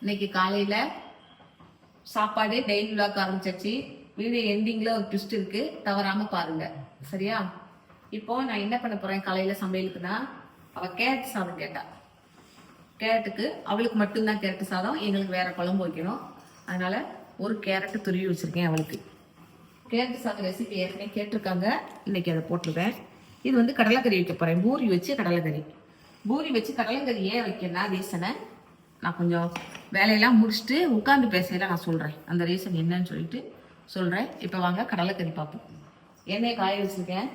இன்னைக்கு காலையில சாப்பாடு டெய்லி விளாக் ஆரம்பிச்சாச்சு. வீடியோ எண்டிங்ல ஒரு ட்விஸ்ட் இருக்கு, தவறாம பாருங்க. சரியா? இப்போ நான் என்ன பண்ண போறேன் காலையில சமையலுக்குன்னா, அவ கேரட் சாதம் கேட்டா. கேரட்டுக்கு அவளுக்கு மட்டும்தான் கேரட் சாதம், எங்களுக்கு வேற குழம்பு வைக்கணும். அதனால ஒரு கேரட் துருவி வச்சிருக்கேன். அவளுக்கு கேரட் சாதம் ரெசிபி ஏற்கனவே கேட்டிருக்காங்க, இன்னைக்கு அதை போட்டிருக்கேன். இது வந்து கடலைக்கறி வைக்க போறேன், பூரி வச்சு கடலைக்கறி. பூரி வச்சு கடலைக்கறி ஏன் வைக்கணும்னா ரீசனை நான் கொஞ்சம் வேலையெல்லாம் முடிச்சுட்டு உட்காந்து பேசையில நான் சொல்கிறேன். அந்த ரீசன் என்னன்னு சொல்லிட்டு சொல்கிறேன். இப்போ வாங்க கடலைக்கறி பார்ப்போம். எண்ணெயை காய வச்சுருக்கேன்.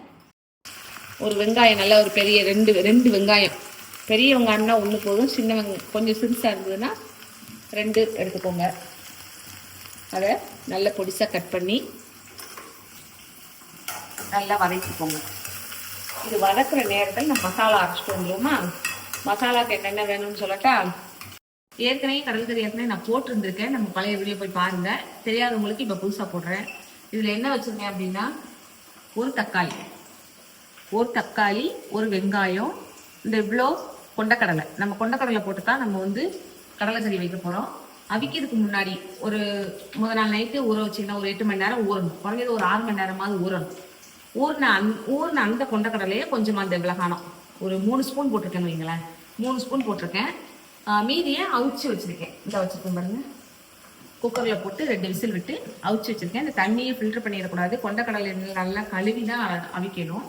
ஒரு வெங்காயம், நல்லா ஒரு பெரிய ரெண்டு வெங்காயம். பெரிய வெங்காயம்னா ஒன்று போதும், சின்ன வெங்காயம் கொஞ்சம் சிறுசாக இருந்ததுன்னா 2 எடுத்துக்கோங்க. அதை நல்லா பொடிசாக கட் பண்ணி நல்லா வதக்கிக்கோங்க. இது வதக்குற நேரத்தில் நான் மசாலா அரைச்சிட்டு வந்துடுவோமா? மசாலாவுக்கு என்னென்ன வேணும்னு சொல்லட்டா? ஏற்கனவே கடற்கரை ஏற்கனவே நான் போட்டிருந்திருக்கேன், நம்ம பழைய வீடியோ போய் பாருங்க. தெரியாதவங்களுக்கு இப்போ புதுசாக போடுறேன். இதில் என்ன வச்சுருக்கேன் அப்படின்னா, ஒரு தக்காளி, ஒரு வெங்காயம், இந்த இவ்வளோ கொண்டக்கடலை. நம்ம கொண்டக்கடலை போட்டு தான் நம்ம வந்து கடலைக்கறி வைக்க போகிறோம். அவிக்கிறதுக்கு முன்னாடி ஒரு முதல் நாள் நைட்டு ஊற வச்சிங்கன்னா ஒரு 8 மணி நேரம் ஊறணும். குறைஞ்சது ஒரு 6 மணி நேரமாவது ஊறணும். ஊறின அந்த கொண்டக்கடலையே கொஞ்சமாக அந்த விலகானம் ஒரு 3 ஸ்பூன் போட்டிருக்கேன்னு வைங்களேன். 3 ஸ்பூன் போட்டிருக்கேன். மீதியை அவிச்சு வச்சுருக்கேன். இந்த வச்சுருக்கேன் பாருங்க. குக்கரில் போட்டு 2 விசில் விட்டு அவிச்சு வச்சுருக்கேன். இந்த தண்ணியை ஃபில்டர் பண்ணிடக்கூடாது. கொண்டக்கடலை நல்லா கழுவி தான் அவிக்கணும்.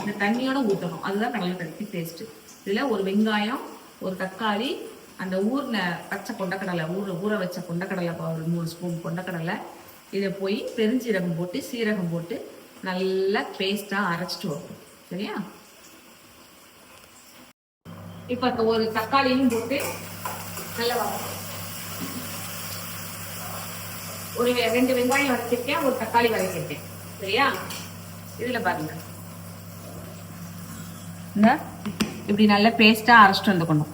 இந்த தண்ணியோட ஊற்றணும், அதுதான் கடலைக்கறிக்கு டேஸ்ட்டு. இதில் ஒரு வெங்காயம், ஒரு தக்காளி, அந்த ஊறின பச்சை கொண்டக்கடலை, ஊற வச்ச கொண்டக்கடலை ஒரு 3 ஸ்பூன் கொண்டக்கடலை. இதை போய் பெருஞ்சீரகம் போட்டு சீரகம் போட்டு நல்லா பேஸ்ட்டாக அரைச்சிட்டு வரும். சரியா? இப்போ ஒரு தக்காளியும் போட்டு நல்லா ஒரு 2 வெங்காயம் வதக்கிருக்கேன், ஒரு தக்காளி வதக்கிருக்கேன். சரியா? இதுல பாருங்க, இப்படி நல்லா பேஸ்டா அரைச்சிட்டு வந்துக்கணும்.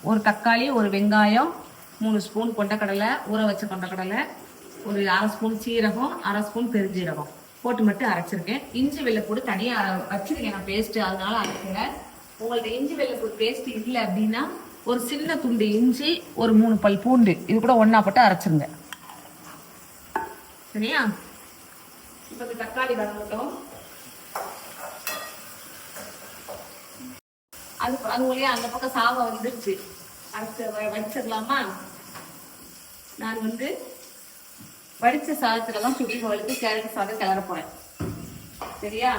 ஒரு தக்காளி, ஒரு வெங்காயம், 3 ஸ்பூன் கொண்டக்கடலை, ஊற வச்ச கொண்டக்கடலை, ஒரு 1/2 ஸ்பூன் சீரகம், 1/2 ஸ்பூன் பெருஞ்சீரகம் போட்டு மட்டும் அரைச்சிருக்கேன். இஞ்சி வெள்ளைப்பூடு தனியாக வச்சிருக்கேன் நான் பேஸ்ட், அதனால அரைக்கல. உங்களுக்கு இஞ்சி வெள்ளைப்பூடு பேஸ்ட் இல்லை அப்படின்னா ஒரு சின்ன துண்டு இஞ்சி, ஒரு 3 பல் பூண்டு, இது கூட ஒண்ணா போட்டு அரைச்சிருங்க. சரியா? இப்போ தக்காளி வதங்கட்டும். அது வழியா அந்த பக்கம் சாதம் வந்துருச்சு, வடிச்சிடலாமா? நான் வந்து வடிச்ச சாதத்துல தான் சுடிகளுக்கு கேரட் சாதம் கிளற போறேன். சரியா?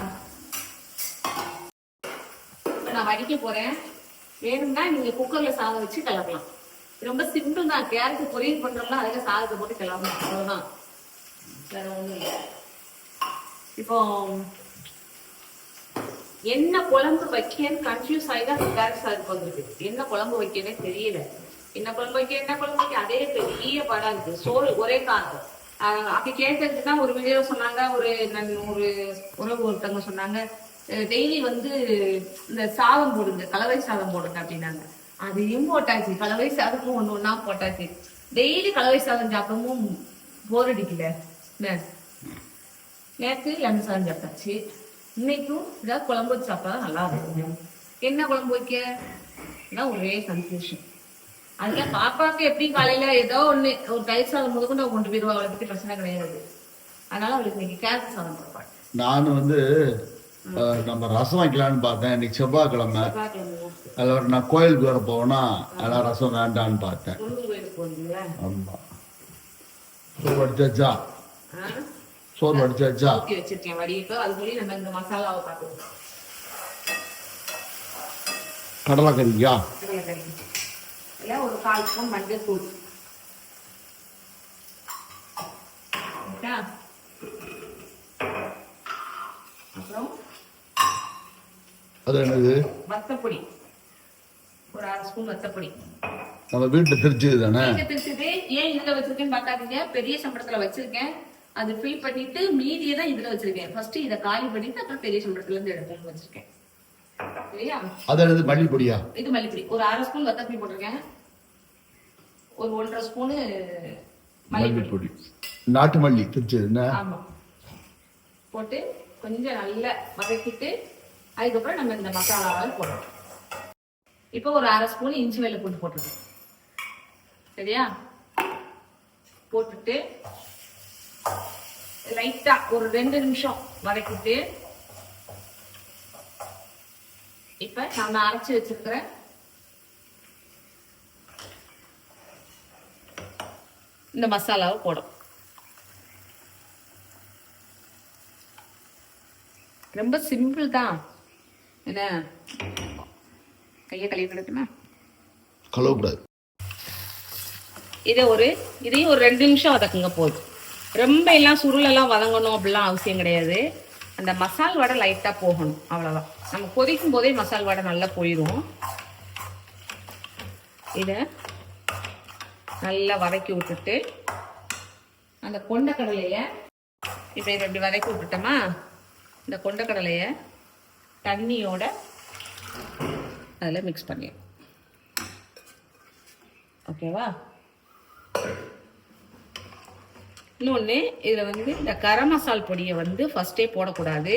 நான் வடிக்க போறேன். வேணும்னா நீங்க குக்கர்ல சாதம் வச்சு கிளறலாம். ரொம்ப சிம்பிள் தான். கேரட் பொரியல் பண்றோம்னா அதில் சாதத்தை போட்டு கிளறலாம், அவ்வளவுதான். வேற ஒண்ணும் இல்லை. இப்போ என்ன குழம்பு வைக்கன்னு கன்ஃபியூஸ் ஆகிதான் கேரட் சாதத்துக்கு வந்துருக்கு. என்ன குழம்பு வைக்கவே தெரியல. என்ன குழம்பு வைக்க அதே பெரிய பாடா இருக்கு. சோறு ஒரே காரணம். அப்படி கேட்டதுன்னா ஒரு வீடியோ சொன்னாங்க, ஒரு உறவு ஒருத்தவங்க சொன்னாங்க, டெய்லி வந்து இந்த சாதம் போடுங்க, கலவை சாதம் போடுங்க அப்படின்னாங்க. அதையும் போட்டாச்சு, கலவை சாதமும் ஒண்ணா போட்டாச்சு. டெய்லி கலவை சாதம் சாப்பிடவும் போர் அடிக்கல. நேற்று லெமன் சாதம் சாப்பிட்டாச்சு. இன்னைக்கும் ஏதாவது குழம்பு வச்சு சாப்பிட்டா நல்லா இருக்கும். என்ன குழம்பு வைக்க ஒரே கன்ஃபியூஷன். அதுதான் பாப்பாவுக்கு எப்படியும் காலையில ஏதோ ஒண்ணு ஒரு தயிர் சாதம் முதற்கொண்டு கொண்டு போயிருவா. அவளை பத்தி பிரச்சனை கிடையாது. அதனால அவளுக்கு இன்னைக்கு கேரட் சாதம் கொடுப்பாள். நான் வந்து நம்ம ரசம் வைக்கலான்னு பார்த்தேன். இன்னைக்கு செவ்வாய்க்கிழமை, அதில் நான் கோயிலுக்கு வர போனா அதெல்லாம் ரசம் வேண்டான்னு பார்த்தேன். ஆமா, சோறு வடிச்சாச்சா? வச்சிருக்கேன் வடிக்கு. அதுக்குள்ளே நம்ம இந்த மசாலாவை பார்த்துக்கணும். கடலைக்கறியா? கடலைக்கறி இல்லை, ஒரு 1/4 ஸ்பூன் மஞ்சள் தூள். அப்புறம் அது என்னது? வத்தப்பொடி, ஒரு 1/2 ஸ்பூன் வத்தப்பொடி. நம்ம வீட்டுல திருச்சது தானே? திருச்சது. ஏன் இதுல வச்சிருக்கேன்னு பார்க்காதீங்க, பெரிய சம்பளத்துல வச்சிருக்கேன். அது ஃபில் பண்ணிட்டு மீதியை தான் இதுல வச்சிருக்கேன். ஃபர்ஸ்ட் இதை காலி பண்ணிட்டு அப்புறம் பெரிய சம்பளத்துல இருந்து எடுத்து வச்சிருக்கேன். சரியா? அது மல்லிப்பொடியா? இது மல்லிப்பொடி. ஒரு 1/2 ஸ்பூன் வத்தப்பொடி போட்டிருக்கேன். ஒரு 1.5 ஸ்பூனு மல்லிப்பொடி, நாட்டு மல்லி திருச்சது. ஆமா, போட்டு கொஞ்சம் நல்லா வதக்கிட்டு அதுக்கப்புறம் நம்ம இந்த மசாலாவை போடுறோம். இப்போ ஒரு 1/2 ஸ்பூன் இஞ்சி வெள்ளைப்பூண்டு போட்டுருக்கோம். சரியா? போட்டுட்டு லைட்டா ஒரு 2 நிமிஷம் வதக்கிட்டு இப்ப நாம அரைச்சு வச்சிருக்கிற இந்த மசாலாவை போடும். ரொம்ப சிம்பிள் தான். என்ன கையை கழுவி கிடக்குன்னா கழுவக்கூடாது. இதையும் ஒரு 2 நிமிஷம் வதக்குங்க போதும். ரொம்ப எல்லாம் சுருளெல்லாம் வதங்கணும் அப்படிலாம் அவசியம் கிடையாது. அந்த மசால் வடை லைட்டாக போகணும், அவ்வளோதான். நம்ம கொதிக்கும் போதே மசால் வடை நல்லா போயிடும். இதை நல்லா வதக்கி விட்டுட்டு அந்த கொண்டக்கடலையை இப்போ இதை இப்படி வதக்கி விட்டுட்டோமா, இந்த கொண்டக்கடலையை தண்ணியோட அதில் மிக்ஸ் பண்ணிடும். ஓகேவா? இன்னொன்று, இதில் வந்து இந்த கரம் மசால் பொடியை வந்து ஃபஸ்ட்டே போடக்கூடாது.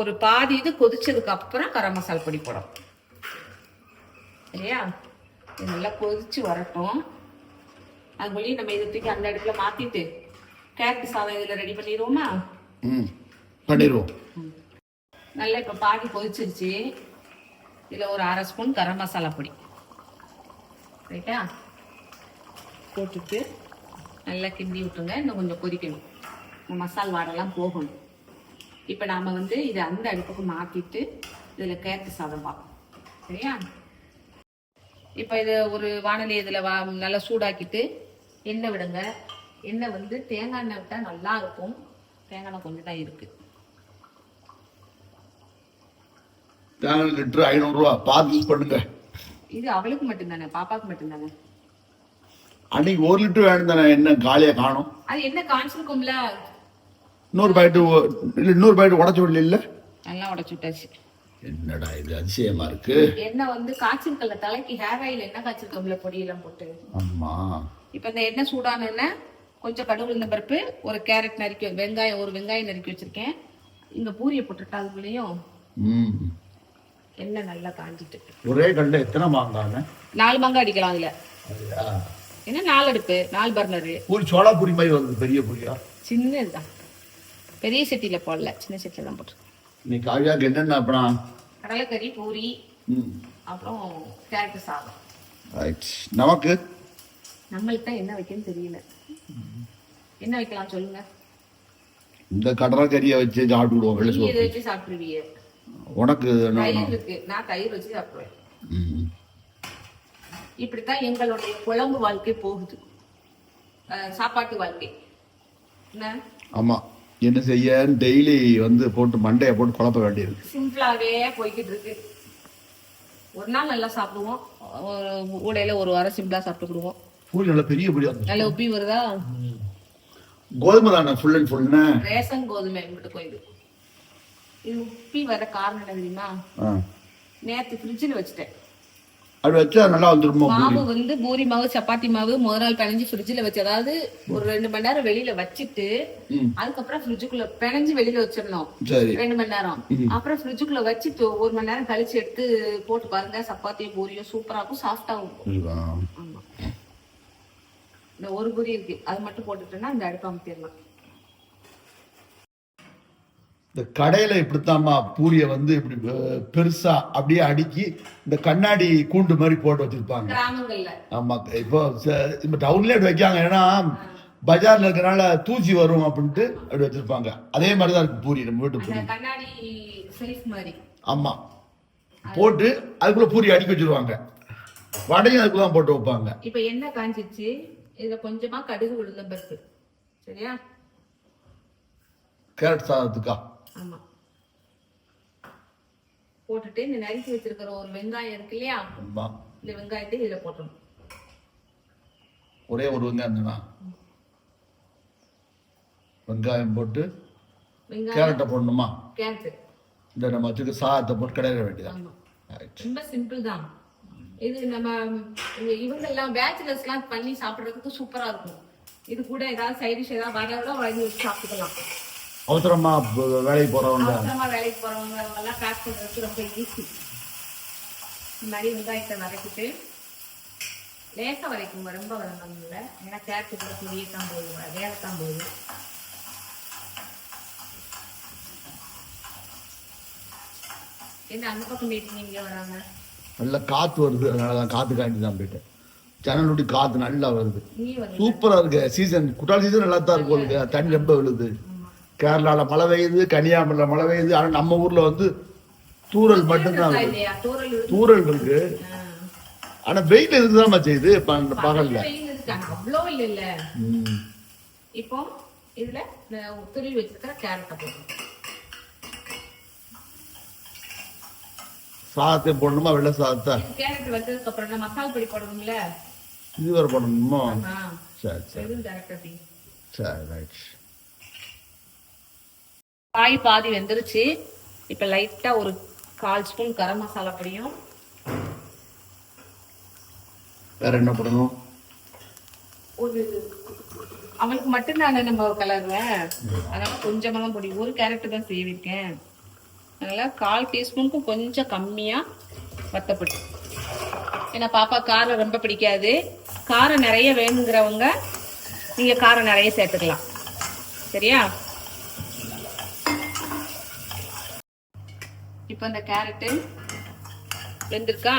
ஒரு பாதி இது கொதிச்சதுக்கு அப்புறம் கரம் மசால் பொடி போடும். சரியா? இது நல்லா கொதிச்சு வரட்டும். அது மொழி நம்ம இதை தூக்கி அந்த இடத்துல மாற்றிட்டு கேரட் சாதம் இதில் ரெடி பண்ணிடுவோமா? பண்ணிடுவோம். நல்லா இப்போ பாதி கொதிச்சிருச்சு. இதில் ஒரு 1/2 ஸ்பூன் கரம் மசாலா பொடி ரைட்டா போட்டுட்டு நல்லா கிண்டி விட்டுருங்க. இன்னும் கொஞ்சம் கொதிக்கணும், மசால் வாடெல்லாம் போகணும். இப்போ நாம் வந்து இதை அந்த அடுப்புக்கு மாற்றிட்டு இதில் கேரட் சாதம் பார்ப்போம். சரியா? இப்போ இதை ஒரு வானொலி இதில் நல்லா சூடாக்கிட்டு எண்ணெய் விடுங்க. எண்ணெய் வந்து தேங்காய் எண்ணெய் விட்டால் நல்லா இருக்கும். தேங்காய் எண்ணெய் கொஞ்சம் தான் இருக்குது. தேங்காய் லிட்டரு 500 ரூபா பார்த்து யூஸ் பண்ணுங்க. இது அவளுக்கு மட்டும்தானே, பாப்பாவுக்கு மட்டும்தானே. அன்னைக்கு 1 லிட்டர் வேணும் தானே, என்ன காலியா காணும். அது என்ன காய்ச்சிருக்கும்ல, 100 பாக்கெட் உடச்சு விடல இல்ல, நல்லா உடச்சு விட்டாச்சு. என்னடா இது அதிசயமா இருக்கு. எண்ணெய் வந்து காய்ச்சிருக்கல, தலைக்கு ஹேர் ஆயில் எண்ணெய் காய்ச்சிருக்கோம்ல பொடியெல்லாம் போட்டு. ஆமா. இப்போ இந்த எண்ணெய் சூடான எண்ணெய் கொஞ்சம் கடுகு உளுந்த பருப்பு, ஒரு கேரட் நறுக்கி, ஒரு வெங்காயம் நறுக்கி வச்சிருக்கேன். இங்க பூரியை போட்டுட்டா அதுக்குள்ளேயும் எண்ணெய் நல்லா காஞ்சிட்டு. ஒரே கல்ல எத்தனை மாங்காங்க? 4 மாங்காய் அடிக்கலாம் அதுல. என்ன 4 அடுப்பு, 4 பர்னரு. பூரி சோளா பூரி மாதிரி வருது, பெரிய பூரியா? சின்னதுதான், பெரிய சட்டியில போடல, சின்ன சட்டியில தான் போட்டு. நீ காவியாக்கு என்னென்ன அப்புறம்? கடலைக்கறி, பூரி, அப்புறம் கேரட் சாதம். நமக்கு நம்மளுக்கு தான் என்ன வைக்கணும்னு தெரியல. என்ன வைக்கலாம் சொல்லுங்க. இந்த கடலைக்கறியை வச்சு சாப்பிடுவோம். இதை வச்சு சாப்பிடுவீங்க. உனக்கு தயிர் இருக்கு, நான் தயிர் வச்சு சாப்பிடுவேன். இப்படித்தான் எங்களுடைய குழம்பு வாழ்க்கை போகுது, சாப்பாட்டு வாழ்க்கை. என்ன? ஆமா, என்ன செய்ய, டெய்லி வந்து போட்டு மண்டையை போட்டு குழப்ப வேண்டியிருக்கு. சிம்பிளாவே போய்கிட்டு இருக்கு. ஒரு நாள் நல்லா சாப்பிடுவோம், ஊடையில ஒரு வாரம் சிம்பிளா சாப்பிட்டுக்கிடுவோம். பூரி நல்ல பெரிய பூரி, நல்ல உப்பி வருதா? கோதுமை தானே, ஃபுல் அண்ட் ஃபுல்னா ரேஷன் கோதுமை மட்டும் கோயில். இது உப்பி வர காரணம் என்ன தெரியுமா? நேற்று ஃப்ரிட்ஜில் வச்சுட்டேன். அது வச்சா நல்லா வந்துருமா? மாவு வந்து பூரி மாவு, சப்பாத்தி மாவு முதல் நாள் பிணைஞ்சு ஃப்ரிட்ஜில் வச்சு, அதாவது ஒரு 2 மணி நேரம் வெளியில வச்சுட்டு அதுக்கப்புறம் ஃப்ரிட்ஜுக்குள்ள பிணைஞ்சு வெளியில வச்சிடணும் 2 மணி நேரம். அப்புறம் ஃப்ரிட்ஜுக்குள்ள வச்சுட்டு 1 மணி நேரம் கழிச்சு எடுத்து போட்டு பாருங்க, சப்பாத்தியும் பூரியும் சூப்பரா இருக்கும், சாஃப்டாவும் இருக்கும். ஆமா, இந்த ஒரு பூரி இருக்கு, அது மட்டும் போட்டுட்டோம்னா இந்த அடுப்பு அமுத்திடலாம். இந்த கடையில இப்படித்தாம்மா பூரிய வந்து இப்படி பெருசா அப்படியே அடுக்கி இந்த கண்ணாடி கூண்டு மாதிரி போட்டு வச்சிருப்பாங்க கிராமங்கள்ல. ஆமா, இப்போ டவுன்ல வைக்காங்க, ஏன்னா பஜார்ல இருக்கனால தூசி வரும் அப்படின்ட்டு அப்படி வச்சிருப்பாங்க. அதே மாதிரிதான் இருக்கு பூரி, நம்ம வீட்டு பூரி கண்ணாடி சைஸ் மாதிரி. ஆமா, போட்டு அதுக்குள்ள பூரி அடுக்கி வச்சிருவாங்க, வடையும் அதுக்குள்ள போட்டு வைப்பாங்க. இப்ப என்ன காஞ்சிச்சு, இதுல கொஞ்சமா கடுகு உளுந்த பருப்பு. சரியா? கேரட் சாதத்துக்கா? ஆமா, போட்டுட்டு இந்த நறுக்கி வச்சிருக்கிற ஒரு வெங்காயம் இருக்கு இல்லையா, இந்த வெங்காயத்தை இதுல போட்டணும். ஒரே ஒரு வெங்காயம் தானா? வெங்காயம் போட்டு கேரட்டை போடணுமா? கேரட் இந்த நம்ம வச்சுக்க சாதத்தை போட்டு கிடையிற வேண்டியதான். ரொம்ப சிம்பிள் தான் இது. நம்ம இவங்க எல்லாம் பேச்சுலர்ஸ் எல்லாம் பண்ணி சாப்பிடுறதுக்கு சூப்பரா இருக்கும். இது கூட ஏதாவது சைடிஷ் ஏதாவது வடை வாங்கி வச்சு சாப்பிட்டுக்கலாம். அவசரமா வேலைக்கு போறவங்க எல்லாம் பேக் பண்றதுக்கு ரொம்ப ஈஸி. இந்த மாதிரி வெங்காயத்தை வதக்கிட்டு லேசா வரைக்கும் ரொம்ப வரணும்ல, ஏன்னா கேரட் கூட புரியத்தான் போகுது, வேகத்தான் போகுது. என்ன அந்த பக்கம் மீட்டிங் இங்கே வராங்க? நல்லா காற்று வருது, அதனால தான் காற்று காண்டி தான் போயிட்டேன். ஜன்னல் விட்டு காற்று நல்லா வருது, நீ வந்து சூப்பராக இருக்கு. சீசன் குற்றால சீசன் நல்லா தான் இருக்கும் உங்களுக்கு. தண்ணி ரொம்ப விழுது. கேரளாவில் மழை பெய்யுது, கன்னியாகுமரியில் மழை பெய்யுது. ஆனால் நம்ம ஊரில் வந்து தூறல் மட்டும்தான் இருக்கு. இல்லையா தூரல் தூறல் இருக்கு, ஆனால் வெயில் இருக்குதான் செய்யுது பகல்ல. அவ்வளோ இல்லை இல்ல. இப்போ இதுல துருவி வச்சிருக்கிற கேரட்டை போடுறோம். சாதத்தை போடணுமா வெள்ளை சாதத்தை? கேரட் வச்சதுக்கு அப்புறம் மசாலா பொடி போடணும்ல, இது வரை போடணுமோ? சரி சரி சரி ரைட். காய் பாதி வெந்துருச்சு. இப்ப லைட்டா ஒரு 1/4 ஸ்பூன் கரம் மசாலா பொடியும், வேற என்ன போடணும்? ஒரு அவனுக்கு மட்டும்தான் நம்ம கலருவேன், அதனால கொஞ்சமா தான் பொடி, ஒரு கேரட் தான் செய்விருக்கேன். அதனால 1/4 டீஸ்பூனுக்கும் கொஞ்சம் கம்மியா வத்தப்பொடி. ஏன்னா பாப்பா காரம் ரொம்ப பிடிக்காது. காரம் நிறைய வேணுங்கிறவங்க நீங்க காரம் நிறைய சேர்த்துக்கலாம். சரியா? இப்போ இந்த கேரட்டு வெந்திருக்கா?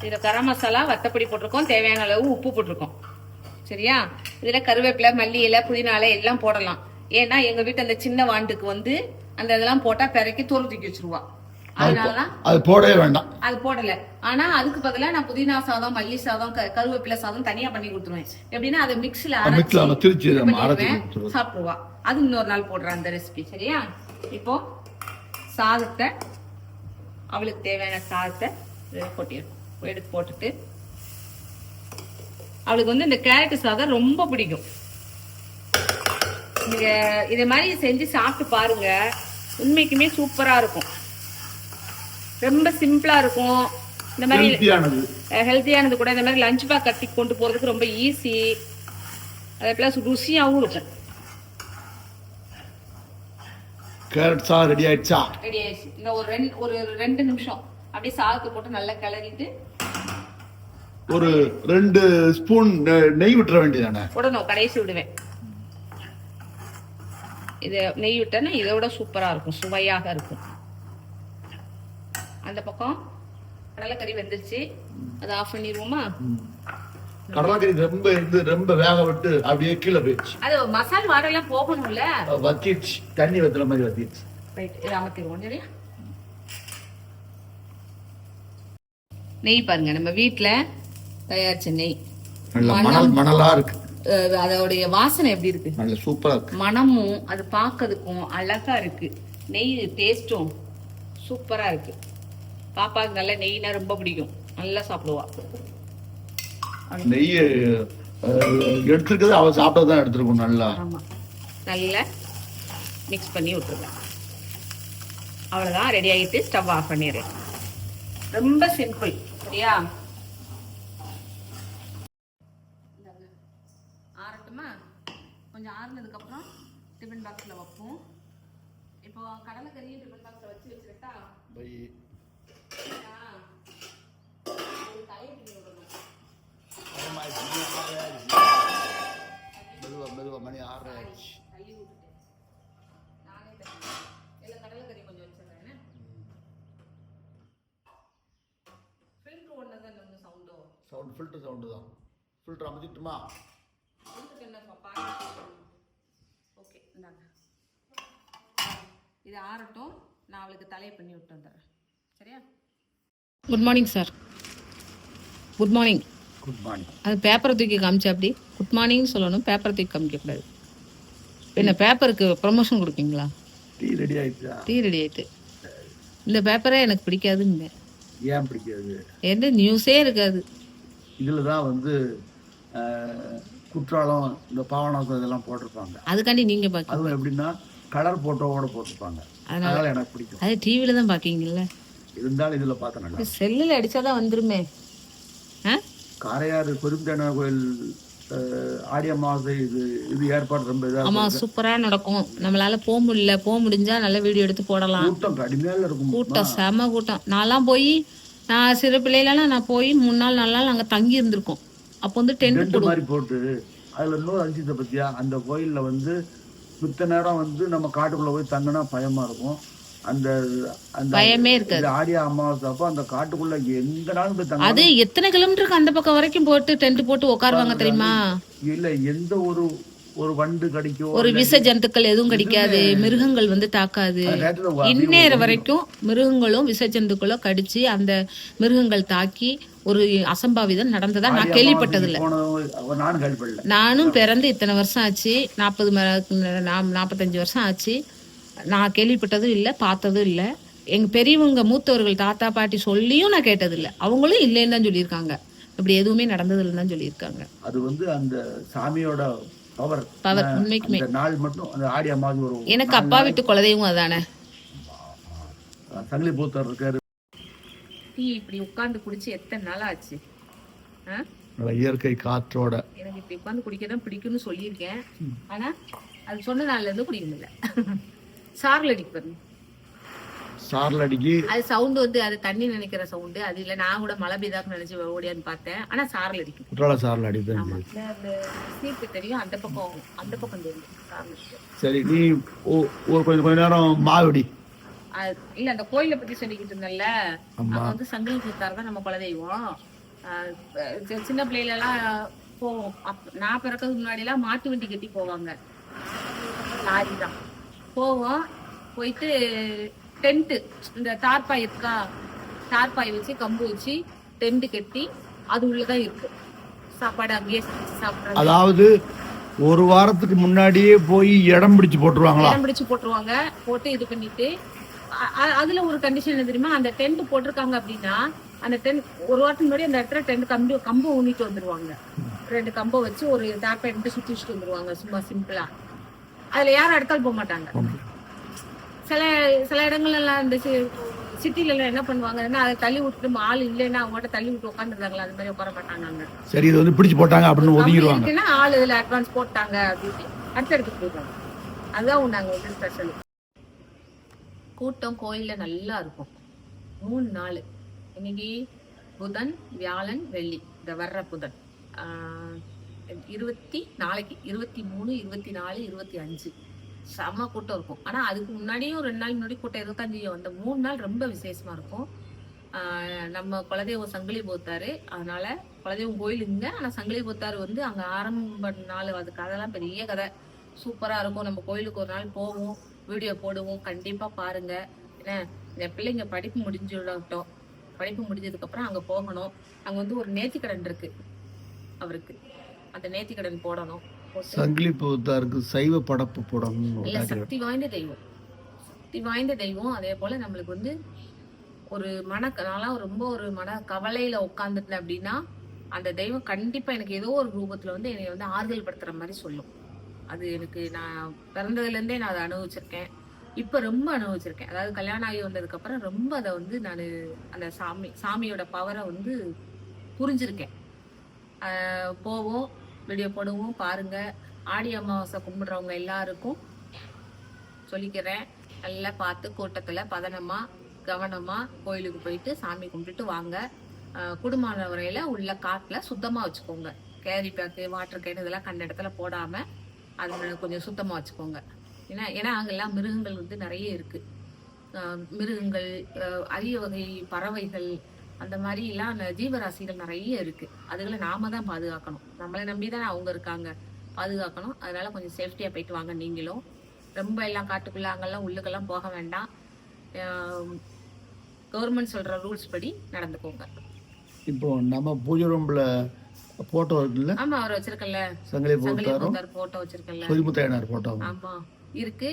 இதில் கரம் மசாலா வத்தப்பொடி போட்டிருக்கோம், தேவையான அளவு உப்பு போட்டிருக்கோம். சரியா? இதில் கருவேப்பிலை, மல்லி இலை, புதினா இலை எல்லாம் போடலாம். ஏன்னா எங்க வீட்டு அந்த சின்ன வாண்டுக்கு வந்து அந்த இதெல்லாம் போட்டா பிறக்கி தூர தூக்கி வச்சிருவா. அதனாலதான் அது போடவே வேண்டாம், அது போடல. ஆனா அதுக்கு பதிலா நான் புதினா சாதம், மல்லி சாதம், கருவேப்பிலை சாதம் தனியா பண்ணி கொடுத்துருவேன். எப்படின்னா அதை மிக்ஸில சாப்பிடுவா. அது இன்னொரு நாள் போடுறேன் அந்த ரெசிபி. சரியா? இப்போ சாதத்தை, அவளுக்கு தேவையான சாதத்தை எடுத்து போட்டுட்டு, அவளுக்கு வந்து இந்த கேரட் சாதம் ரொம்ப பிடிக்கும். நீங்க இதை மாதிரி செஞ்சு சாப்பிட்டு பாருங்க, உண்மைக்குமே சூப்பரா இருக்கும். ரொம்ப சிம்பிளா இருக்கும். இந்த மாதிரி ஹெல்த்தியானது கூட இந்த மாதிரி லஞ்ச் பேக் கட்டி கொண்டு போறதுக்கு ரொம்ப ஈஸி. அதே பிளஸ் ருசியாவும் இருக்கும். கேரட் சாதம் ரெடி ஆயிடுச்சா? ரெடி ஆயிடுச்சு. இந்த ஒரு 2 நிமிஷம் அப்படியே சாதத்தை போட்டு நல்லா கிளறிட்டு ஒரு 2 ஸ்பூன் நெய் விட்டுற வேண்டியதானே? உடனும் கடைசி விடுவேன். இதை நெய் விட்டேன்னா இதோட சூப்பரா இருக்கும், சுவையாக இருக்கும். அந்த பக்கம் கடலைக்கறி வெந்துருச்சு, அதை ஆஃப் பண்ணிடுவோமா? கடலைக்கறி ரொம்ப வேக விட்டு அப்படியே கீழே போயிடுச்சு. அது மசாலா வாடெல்லாம் போகணும்ல, வத்திடுச்சு, தண்ணி வத்துற மாதிரி வத்திடுச்சு. ரைட், இதை அமர்த்திடுவோம். சரியா? நெய் பாருங்க, நம்ம வீட்டுல தயாரிச்ச நெய், மணலா இருக்கு. அதோடைய வாசனை எப்படி இருக்கு? நல்ல சூப்பரா இருக்கு. மனமும் அது பார்க்கிறதுக்கும் அழகா இருக்கு. நெய் டேஸ்டும் சூப்பரா இருக்கு. பாப்பாக்கு நல்ல நெய்னா ரொம்ப பிடிக்கும், நல்லா சாப்பிடுவா. நெய் எடுத்துருக்கிறது அவ சாப்பிட்டதான் எடுத்துருக்கும். நல்லா ஆமா, நல்லா மிக்ஸ் பண்ணி விட்டுருங்க. அவ்வளவுதான், ரெடி ஆகிட்டு ஸ்டவ் ஆஃப் பண்ணிடுறேன். ரொம்ப சிம்பிள். சரியா? ஆறட்டுமா? கொஞ்சம் ஆறுனதுக்கு அப்புறம் டிஃபன் பாக்ஸ்ல வைப்போம். இப்போ கடலைக்கறியும் டிஃபன் பாக்ஸ்ல வச்சிருக்கா? மெதுவா மணி 6 ஆயிடுச்சு. தள்ளி விட்டுட்டேன் நானே. எல்லாம் கடலைக்கறி கொஞ்சம் வச்சிருக்கேன். ஃபில்டர் ஒன்னதான் நம்ம சவுண்ட் ஃபில்டர் சவுண்டு தான். ஃபில்டர் அமைச்சிட்டுமா? ஓகே, இந்தாங்க. இது ஆறட்டும், நான் அவளுக்கு தலையை பண்ணி விட்டு வந்துடுறேன். சரியா? Good morning sir. Good morning. Good morning. அது பேப்பரை தூக்கி காமிச்சா அப்படி குட் மார்னிங் சொல்லணும், பேப்பரை தூக்கி காமிக்கக்கூடாது. என்ன பேப்பருக்கு ப்ரமோஷன் கொடுப்பீங்களா? டீ ரெடி ஆயிடுச்சா? டீ ரெடி ஆயிட்டு. இந்த பேப்பரே எனக்கு பிடிக்காதுங்க. ஏன் பிடிக்காது? எந்த நியூஸே இருக்காது. இதில் தான் வந்து குற்றாலம், இந்த பாவனாசம் இதெல்லாம் போட்டிருப்பாங்க. அதுக்காண்டி நீங்கள் பார்க்க, அதுவும் எப்படின்னா கலர் போட்டோவோட போட்டிருப்பாங்க. அதனால எனக்கு பிடிக்கும். அது டிவியில தான் பார்க்கீங்கல்ல, இருந்தாலும் இதில் பார்த்தேன். செல்லில் அடித்தாதான் வந்துருமே. காரையாறு பெருந்தேன கோயில் ஆடி அமாவாசை இது ஏற்பாடு ரொம்ப இதாக. ஆமா, சூப்பரா நடக்கும். நம்மளால போக முடியல, போக முடிஞ்சா நல்ல வீடியோ எடுத்து போடலாம். கூட்டம் கடுமையாக இருக்கும். கூட்டம் செம கூட்டம். நான்லாம் போய் நான் சிறு பிள்ளையிலலாம் நான் போய் 3 நாள் 4 நாள் அங்கே தங்கி இருந்திருக்கோம். அப்போ வந்து டென்ட் டென்ட் மாதிரி போட்டு அதுல இன்னொரு அதிசயத்தை பத்தியா, அந்த கோயில்ல வந்து மித்த நேரம் வந்து நம்ம காட்டுக்குள்ள போய் தங்கினா பயமா இருக்கும். அந்த அந்த பயமே இருக்காது. இந்த ஆடி அமாவாசை அப்போ அந்த காட்டுக்குள்ள எந்த நாளும் போய் தங்க அது எத்தனை கிலோமீட்டருக்கு அந்த பக்கம் வரைக்கும் போட்டு டென்ட் போட்டு உட்காருவாங்க தெரியுமா? இல்ல எந்த ஒரு ஒரு வண்டு கடிக்கோ, ஒரு விச ஜந்துக்கள் எதுவும் கடிக்காது, மிருகங்கள் வந்து தாக்காது. அந்த நேரத்துல இந்நேரம் வரைக்கும் மிருகங்களும் விச ஜந்துக்களும் கடிச்சு அந்த மிருகங்கள் தாக்கி ஒரு அசம்பாவிதம் நடந்ததா நான் கேள்விப்பட்டதில்லை. நானும் கேள்விப்படல. நானும் பிறந்து இத்தனை வருஷம் ஆச்சு, 45 வருஷம் ஆச்சு. நான் கேள்விப்பட்டதும் இல்லை, பார்த்ததும் இல்லை. எங்க பெரியவங்க மூத்தவர்கள் தாத்தா பாட்டி சொல்லியும் நான் கேட்டதில்லை. அவங்களும் இல்லைன்னு தான் சொல்லியிருக்காங்க. இப்படி எதுவுமே நடந்ததில்லைன்னு தான் சொல்லியிருக்காங்க. அது வந்து அந்த சாமியோட பவர் உண்மைக்குமே. அந்த நாள் மட்டும் அந்த ஆடி அமாவாசை ஒரு எனக்கு அப்பா வீட்டு குலதெய்வம் அதானே. சங்கிலி பூத்தர் இருக்காரு. டீ இப்படி உட்கார்ந்து குடிச்சு எத்தனை நாள் ஆச்சு? இயற்கை காற்றோட எனக்கு இப்படி உட்கார்ந்து குடிக்கதான் பிடிக்கும்னு சொல்லியிருக்கேன். ஆனா அது சொன்ன நாள்ல இருந்து குடிக்க முடியல. சாரல் அடிப்பது, சாரல் அடிக்கி அது சவுண்ட் வந்து அது தண்ணி நினைக்கிற சவுண்டு. அது இல்ல, நான் கூட மழை பெய்தாக்குன்னு நினைச்சு ஓடியான்னு பார்த்தேன். ஆனா சாரல் அடிக்கும். குற்றால சாரல் அடிப்பேன். அந்த சீப்பு தெரியும், அந்த பக்கம் தெரியும் சாரல். சரி, நீ ஒரு கொஞ்ச நேரம் மாவடி இல்ல அந்த கோயிலை பத்தி சொல்லிக்கிட்டு இருந்தேன்ல, அங்க வந்து சங்கிலி பூத்தார் தான் நம்ம குலதெய்வம். சின்ன பிள்ளைல எல்லாம் போவோம். நான் பிறக்கிறதுக்கு முன்னாடி எல்லாம் மாட்டு வண்டி கட்டி போவாங்க, லாரி தான் போவோம். போயிட்டு டென்ட், இந்த தார்பாய் இருக்கா, தார்பாய் வச்சு கம்பு வச்சு டென்ட் கட்டி அது உள்ளதான் இருக்கு சாப்பாடு. அங்கேயே சாப்பிடுறது. அதாவது ஒரு வாரத்துக்கு முன்னாடியே போய் இடம் பிடிச்சு போட்டுருவாங்க. போட்டு இது பண்ணிட்டு அதுல ஒரு கண்டிஷன் என்ன தெரியுமா, அந்த டென்ட் போட்டிருக்காங்க அப்படின்னா அந்த டென்ட் ஒரு வாரத்துக்கு முன்னாடி அந்த இடத்துல கம்பு ஊனிட்டு வந்துருவாங்க. 2 கம்பை வச்சு ஒரு தார்பாய் சுத்தி வச்சுட்டு வந்துருவாங்க, சும்மா சிம்பிளா. அதுல யாரும் அடுத்தால் போக மாட்டாங்க. சில இடங்கள்ல எல்லாம் இந்த சிட்டில எல்லாம் என்ன பண்ணுவாங்கன்னா அதை தள்ளி விட்டுட்டு ஆள் இல்லைன்னா அவங்ககிட்ட தள்ளி விட்டு உட்காந்துருந்தாங்களா, அது மாதிரி உட்கார மாட்டாங்க. சரி, இது வந்து பிடிச்சு போட்டாங்க அப்படின்னு ஒதுங்கிடுவாங்க. ஆள் இதுல அட்வான்ஸ் போட்டாங்க அப்படின்னு அடுத்த இடத்துக்கு போயிடுவாங்க. அதுதான் நாங்க வந்து ஸ்பெஷல். கூட்டம் கோயில்ல நல்லா இருக்கும் 3 நாள். இன்னைக்கு புதன், வியாழன், வெள்ளி, இந்த வர்ற புதன் நாளைக்கு 23, 24, 25 செம்ம கூட்டம் இருக்கும். ஆனா அதுக்கு முன்னாடியும் 2 நாள் முன்னாடி கூட்டம் 25. அந்த 3 நாள் ரொம்ப விசேஷமா இருக்கும். நம்ம குலதெய்வம் சங்கிலி போத்தாரு, அதனால குலதெய்வம் கோயிலுங்க. ஆனா சங்கிலி போத்தாரு வந்து அங்க ஆரம்ப நாள், அதுக்கு அதெல்லாம் பெரிய கதை சூப்பரா இருக்கும். நம்ம கோயிலுக்கு ஒரு நாள் போவோம், வீடியோ போடுவோம், கண்டிப்பா பாருங்க. ஏன்னா என் பிள்ளைங்க படிப்பு முடிஞ்சுட்டோம், படிப்பு முடிஞ்சதுக்கு அப்புறம் அங்க போகணும். அங்க வந்து ஒரு நேர்த்திக்கடன் இருக்கு அவருக்கு, அந்த நேர்த்திக்கடன் போடணும். சங்கிலி போத்தாருக்கு சைவ படப்பு போடணும். இல்ல, சக்தி வாய்ந்த தெய்வம். அதே போல நம்மளுக்கு வந்து ஒரு நான்லாம் ரொம்ப ஒரு மன கவலையில உட்காந்துட்டேன் அப்படின்னா அந்த தெய்வம் கண்டிப்பா எனக்கு ஏதோ ஒரு ரூபத்துல வந்து என்னை வந்து ஆறுதல் படுத்துற மாதிரி சொல்லும். அது எனக்கு நான் பிறந்ததுல இருந்தே நான் அதை அனுபவிச்சிருக்கேன். இப்ப ரொம்ப அனுபவிச்சிருக்கேன். அதாவது கல்யாணம் ஆகி வந்ததுக்கு அப்புறம் ரொம்ப அதை வந்து நான் அந்த சாமியோட பவரை வந்து புரிஞ்சிருக்கேன். போவோம், வீடியோ போடுவோம், பாருங்க. ஆடி அமாவாசை கும்பிடுறவங்க எல்லாருக்கும் சொல்லிக்கிறேன், நல்லா பார்த்து கூட்டத்துல பதனமா கவனமா கோயிலுக்கு போயிட்டு சாமி கும்பிட்டுட்டு வாங்க. குடும்பமான வரையில உள்ள காட்டுல சுத்தமா வச்சுக்கோங்க. கேரி பேக்கு, வாட்டர் கேன் இதெல்லாம் கண்ட இடத்துல போடாம அதை கொஞ்சம் சுத்தமா வச்சுக்கோங்க. ஏன்னா அங்கெல்லாம் மிருகங்கள் வந்து நிறைய இருக்கு. மிருகங்கள், அரிய வகை பறவைகள், அந்த மாதிரி எல்லாம் ஜீவராசிகள் நிறைய இருக்கு. அதுகளை நாம தான் பாதுகாக்கணும். நம்மளை நம்பிதான் அவங்க இருக்காங்க, பாதுகாக்கணும். அதனால கொஞ்சம் சேஃப்டியா போயிட்டு வாங்க. நீங்களும் ரொம்ப எல்லாம் காட்டுக்குள்ள அங்கெல்லாம் உள்ளுக்கெல்லாம் போக வேண்டாம். கவர்மெண்ட் சொல்ற ரூல்ஸ் படி நடந்துக்கோங்க. இப்போ நம்ம பூஜை ரூம்ல போட்டோ இருக்குல்ல? ஆமா, அவர் வச்சிருக்கல, சங்கிலி போத்தார் போட்டோ வச்சிருக்கல, போட்டோ. ஆமா இருக்கு.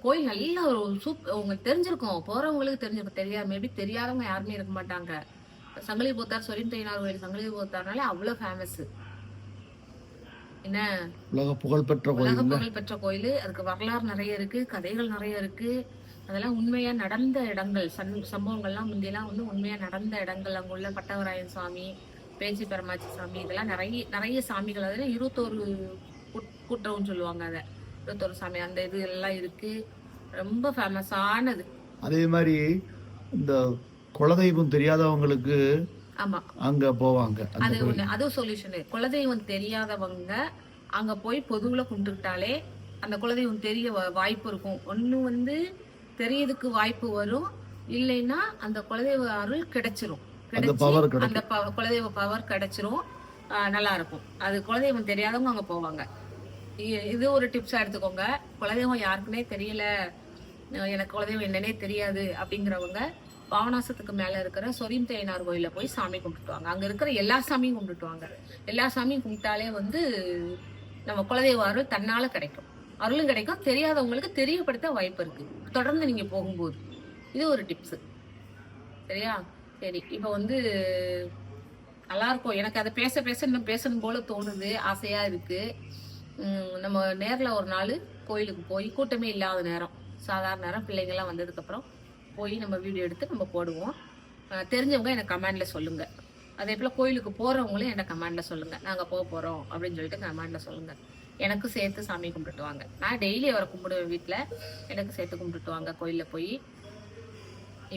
கோயில் நல்ல ஒரு உங்களுக்கு தெரிஞ்சிருக்கும், போறவங்களுக்கு தெரிஞ்சிருக்கும். மேபி தெரியாதவங்க யாருமே இருக்க மாட்டாங்க. சங்கிலி போத்தார் சொரிந்தையனார் கோயில் சங்கிலி போத்தார்னாலே அவ்வளவு ஃபேமஸ். என்ன உலக புகழ்பெற்ற கோயில். அதுக்கு வரலாறு நிறைய இருக்கு, கதைகள் நிறைய இருக்கு. அதெல்லாம் உண்மையா நடந்த இடங்கள், சம்பவங்கள்லாம் முந்தையெல்லாம் வந்து உண்மையா நடந்த இடங்கள். அங்க உள்ள பட்டவராயன் சாமி, பேச்சி பெருமாச்சி சாமி, இதெல்லாம் நிறைய சாமிகள். அதெல்லாம் 21 கூட்டம்னு சொல்லுவாங்க. அதை 21 சாமி, அந்த இது எல்லாம் இருக்கு. ரொம்ப ஃபேமஸானது. அதே மாதிரி இந்த குலதெய்வம் தெரியாதவங்களுக்கு ஆமா, அங்க போவாங்க. அது ஒண்ணு, அதுவும் சொல்யூஷனு. குலதெய்வம் தெரியாதவங்க அங்க போய் பொதுவுல கும்பிட்டுக்கிட்டாலே அந்த குலதெய்வம் தெரிய வாய்ப்பு இருக்கும். ஒண்ணு வந்து தெரியறதுக்கு வாய்ப்பு வரும், இல்லைன்னா அந்த குலதெய்வ அருள் கிடைச்சிரும். அந்த பவர் கிடைச்சி அந்த கிடைக்கும். குலதெய்வ பவர் கிடைச்சிரும். நல்லா இருக்கும். அது குலதெய்வம் தெரியாதவங்க அங்க போவாங்க. இது ஒரு டிப்ஸா எடுத்துக்கோங்க. குலதெய்வம் யாருக்குன்னே தெரியல, எனக்கு குலதெய்வம் என்னன்னே தெரியாது அப்படிங்கிறவங்க பாவனாசத்துக்கு மேல இருக்கிற சொரியும் தேனார் கோயில போய் சாமி கும்பிட்டுவாங்க. அங்க இருக்கிற எல்லா சாமியும் கும்பிட்டுவாங்க. எல்லா சாமியும் கும்பிட்டாலே வந்து நம்ம குலதெய்வ அருள் தன்னால கிடைக்கும். அருளும் கிடைக்கும். தெரியாதவங்களுக்கு தெரியப்படுத்த வாய்ப்பு இருக்கு தொடர்ந்து நீங்க போகும்போது. இது ஒரு டிப்ஸ். சரியா? சரி, இப்போ வந்து நல்லா இருக்கும். எனக்கு அதை பேச பேச இன்னும் பேசணும் போல தோணுது, ஆசையா இருக்கு. நம்ம நேர்ல ஒரு நாள் கோயிலுக்கு போய், கூட்டமே இல்லாத நேரம், சாதாரண நேரம், பிள்ளைங்கள்லாம் வந்ததுக்கு அப்புறம் போய் நம்ம வீடியோ எடுத்து நம்ம போடுவோம். தெரிஞ்சவங்க எனக்கு கமெண்ட்ல சொல்லுங்க. அதே போல கோயிலுக்கு போறவங்களும் எனக்கு கமெண்ட்ல சொல்லுங்க, நாங்க போக போறோம் அப்படின்னு சொல்லிட்டு கமெண்ட்ல சொல்லுங்க. எனக்கு சேர்த்து சாமி கும்பிட்டுட்டு வாங்க. நான் டெய்லி அவரை கும்பிடுவேன் வீட்டுல, எனக்கு சேர்த்து கும்பிட்டுட்டு வாங்க கோயில்ல போய்.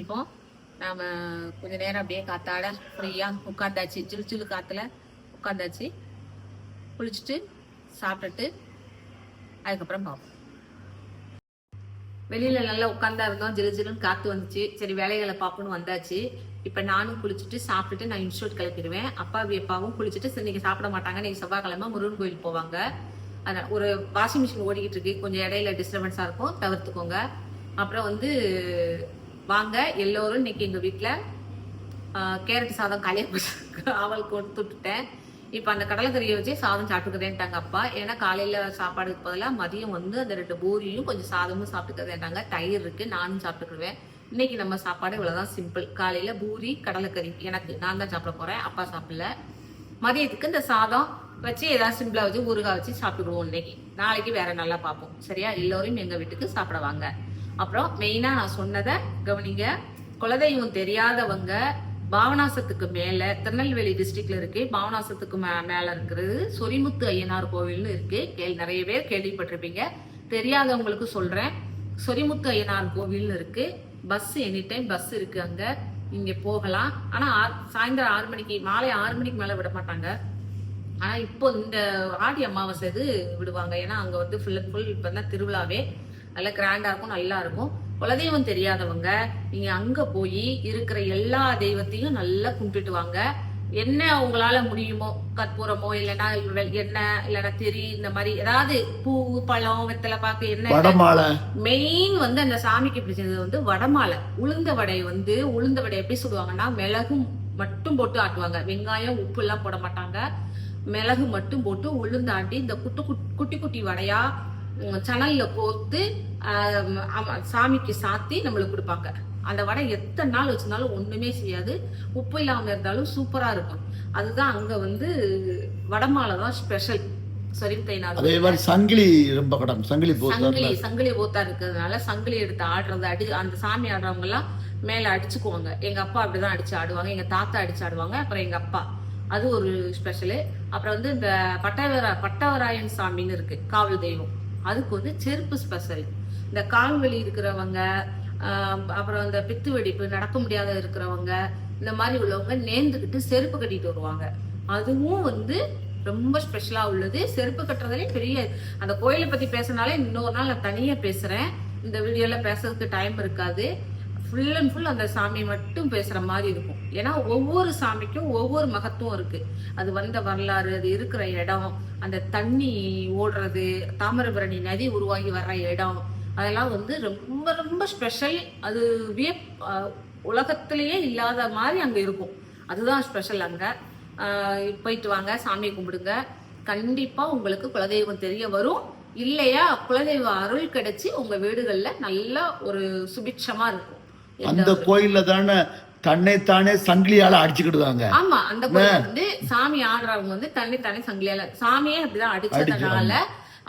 இப்போ நாம கொஞ்ச நேரம் அப்படியே காத்தாட ஃப்ரீயா உட்காந்தாச்சு, சிலு சிலு காத்துல உட்காந்தாச்சு. குளிச்சுட்டு சாப்பிட்டுட்டு அதுக்கப்புறம் பார்ப்போம். வெளியில நல்லா உட்காந்தா இருந்தோம், ஜிலு ஜிலுன்னு காத்து வந்துச்சு. சரி, வேலைகளை பார்ப்போன்னு வந்தாச்சு. இப்ப நானும் குளிச்சுட்டு சாப்பிட்டுட்டு நான் இன்ஸ்டியூட் கிளப்பிடுவேன். அப்பாவும் குளிச்சுட்டு இன்னைக்கு சாப்பிட மாட்டாங்க, இன்னைக்கு செவ்வாய்க்கிழமை முருகன் கோயில் போவாங்க. அதனால ஒரு வாஷிங் மிஷின் ஓடிக்கிட்டு இருக்கு, கொஞ்சம் இடையில டிஸ்டர்பன்ஸா இருக்கும், தவிர்த்துக்கோங்க. அப்புறம் வந்து வாங்க எல்லோரும், இன்னைக்கு எங்க வீட்டுல கேரட் சாதம் காலையில அவளுக்கு கொடுத்துட்டேன். இப்ப அந்த கடலைக்கறியை வச்சு சாதம் சாப்பிட்டுக்கிறேன்ட்டாங்க அப்பா. ஏன்னா காலையில சாப்பாடுக்கு பதிலாக மதியம் வந்து அந்த 2 பூரியும் கொஞ்சம் சாதமும் சாப்பிட்டுக்கிறேன்ட்டாங்க. தயிர் இருக்கு, நானும் சாப்பிட்டுக்கிடுவேன். இன்னைக்கு நம்ம சாப்பாடு இவ்வளவுதான், சிம்பிள். காலையில பூரி கடலைக்கறி, எனக்கு நான் தான் சாப்பிட போறேன், அப்பா சாப்பிடல. மதியத்துக்கு இந்த சாதம் வச்சு ஏதாவது சிம்பிளா வச்சு ஊறுகாய் வச்சு சாப்பிட்டுக்கிடுவோம் இன்னைக்கு. நாளைக்கு வேற நல்லா பார்ப்போம். சரியா? எல்லோரும் எங்க வீட்டுக்கு சாப்பிட வாங்க. அப்புறம் மெயினா நான் சொன்னதை கவனிங்க. குலதெய்வம் தெரியாதவங்க பாவனாசத்துக்கு மேல, திருநெல்வேலி டிஸ்ட்ரிக்ட்ல இருக்கு, பாவனாசத்துக்கு மேல இருக்கிறது சொரிமுத்து ஐயனார் கோவில்னு இருக்கு. நிறைய பேர் கேள்விப்பட்டிருப்பீங்க. தெரியாதவங்களுக்கு சொல்றேன், சொரிமுத்து ஐயனார் கோவில்னு இருக்கு. பஸ் எனி டைம் பஸ் இருக்கு, அங்க நீங்க போகலாம். ஆனா சாயந்தரம் 6 மணிக்கு, மாலை 6 மணிக்கு மேல விட மாட்டாங்க. ஆனா இப்போ இந்த ஆடி அமாவாசை இது விடுவாங்க. ஏன்னா அங்க வந்து ஃபுல் அண்ட் ஃபுல் இப்பதான் திருவிழாவே, நல்லா கிராண்டா இருக்கும், நல்லா இருக்கும். குலதெய்வம் தெரியாதவங்க நீங்க அங்க போய் இருக்கிற எல்லா தெய்வத்தையும் நல்லா கும்பிட்டுட்டு வாங்க. என்ன உங்களால முடியுமோ, கற்பூரமோ இல்லைன்னா எண்ணெய் இல்லைன்னா திரி, இந்த மாதிரி ஏதாவது பூ பழம் வெத்தலை பாக்கு, என்ன மெயின் வந்து அந்த சாமிக்கு பிடிச்சது வந்து வடமாலை. உளுந்த வடை வந்து, உளுந்த வடை எப்படி சுடுவாங்கன்னா மிளகு மட்டும் போட்டு ஆட்டுவாங்க, வெங்காயம் உப்பு எல்லாம் போட மாட்டாங்க. மிளகு மட்டும் போட்டு உளுந்தாட்டி இந்த குட்டி குட்டி வடையா சணல்ல கோர்த்து சாமிக்கு சாத்தி நம்மளுக்கு கொடுப்பாங்க. அந்த வடை எத்தனை நாள் வச்சிருந்தாலும் ஒண்ணுமே செய்யாது, உப்பு இல்லாம இருந்தாலும் சூப்பரா இருக்கும். அதுதான் அங்க வந்து வடமாலை தான் ஸ்பெஷல். அதே மாதிரி சங்கிலி ரொம்ப கடம், சங்கிலி போத்தா இருக்கிறதுனால சங்கிலி எடுத்து ஆடுறது, அந்த சாமி ஆடுறவங்க எல்லாம் மேல அடிச்சுக்குவாங்க. எங்க அப்பா அப்படிதான் அடிச்சு ஆடுவாங்க, எங்க தாத்தா அடிச்சு ஆடுவாங்க, அப்புறம் எங்க அப்பா. அது ஒரு ஸ்பெஷலு. அப்புறம் வந்து இந்த பட்டவராயன் சாமின்னு இருக்கு, காவல் தெய்வம். அதுக்கு வந்து செருப்பு ஸ்பெஷல். இந்த கால்வலி இருக்கிறவங்க, அப்புறம் இந்த பித்து வெடிப்பு நடக்க முடியாத இருக்கிறவங்க, இந்த மாதிரி உள்ளவங்க நேர்ந்துக்கிட்டு செருப்பு கட்டிட்டு வருவாங்க. அதுவும் வந்து ரொம்ப ஸ்பெஷலா உள்ளது. செருப்பு கட்டுறதுலே பெரிய, அந்த கோயிலை பத்தி பேசினாலே இன்னொரு நாள் நான் தனியா பேசுறேன். இந்த வீடியோல பேசுறதுக்கு டைம் இருக்காது. ஃபுல் அண்ட் ஃபுல் அந்த சாமி மட்டும் பேசுற மாதிரி இருக்கும். ஏன்னா ஒவ்வொரு சாமிக்கும் ஒவ்வொரு மகத்துவம் இருக்கு. அது வந்த வரலாறு, அது இருக்கிற இடம், அந்த தண்ணி ஓடுறது, தாமிரபரணி நதி உருவாகி வர்ற இடம், அதெல்லாம் வந்து ரொம்ப ரொம்ப ஸ்பெஷல். அது உலகத்திலேயே இல்லாத மாதிரி அங்க இருக்கும். அதுதான் ஸ்பெஷல். அங்க போயிட்டு வாங்க, சாமியை கும்பிடுங்க. கண்டிப்பா உங்களுக்கு குலதெய்வம் தெரிய வரும். இல்லையா குலதெய்வ அருள் கிடைச்சி உங்க வீடுகள்ல நல்லா ஒரு சுபிட்சமா இருக்கும். அந்த கோயில்ல தானே தன்னைத்தானே சங்கிலியால அடிச்சுக்கிடுவாங்க. ஆமா, அந்த கோயில் வந்து சாமி ஆடுறவங்க வந்து தன்னைத்தானே சங்கிலியால, சாமியே அப்படிதான் அடிச்சதுனால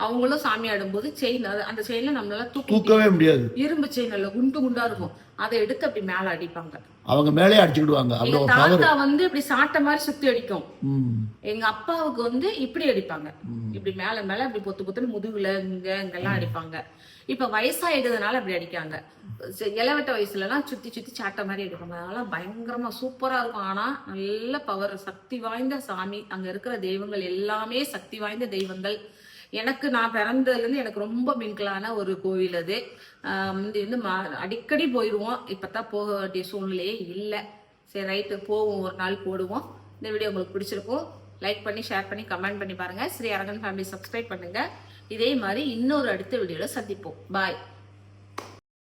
அவங்களும் சாமி ஆடும்போது செயின், அந்த செயின்ல நம்மளால தூக்கவே முடியாது. இரும்பு செயின் நல்ல குண்டு குண்டா இருக்கும், அதை எடுத்து அப்படி மேல அடிப்பாங்க. அவங்க மேலே அடிச்சுக்கிடுவாங்க. எங்க தாத்தா வந்து இப்படி சாட்ட மாதிரி சுத்தி அடிக்கும். எங்க அப்பாவுக்கு வந்து இப்படி அடிப்பாங்க, இப்படி மேல மேல இப்படி பொத்து பொத்துன்னு முதுகுல இங்கெல்லாம் அடிப்பாங்க. இப்ப வயசாயிடுறதுனால அப்படி அடிக்காங்க. இளவட்ட வயசுல எல்லாம் சுத்தி சுத்தி சாட்ட மாதிரி அடிப்பாங்க. அதெல்லாம் பயங்கரமா சூப்பரா இருக்கும். ஆனா நல்ல பவர், சக்தி வாய்ந்த சாமி. அங்க இருக்கிற தெய்வங்கள் எல்லாமே சக்தி வாய்ந்த தெய்வங்கள். எனக்கு நான் பிறந்ததுல இருந்து எனக்கு ரொம்ப மின்கலான ஒரு கோவில் அது. முந்தி வந்து அடிக்கடி போயிடுவோம். இப்பதான் போக வேண்டிய சூழ்நிலையே இல்லை. சரி ரைட்டு, போவோம், ஒரு நாள் போடுவோம். இந்த வீடியோ உங்களுக்கு பிடிச்சிருக்கும், லைக் பண்ணி ஷேர் பண்ணி கமெண்ட் பண்ணி பாருங்க. ஸ்ரீ அரங்கன் ஃபேமிலி சப்ஸ்கிரைப் பண்ணுங்க. இதே மாதிரி இன்னொரு அடுத்த வீடியோல சந்திப்போம். பாய்.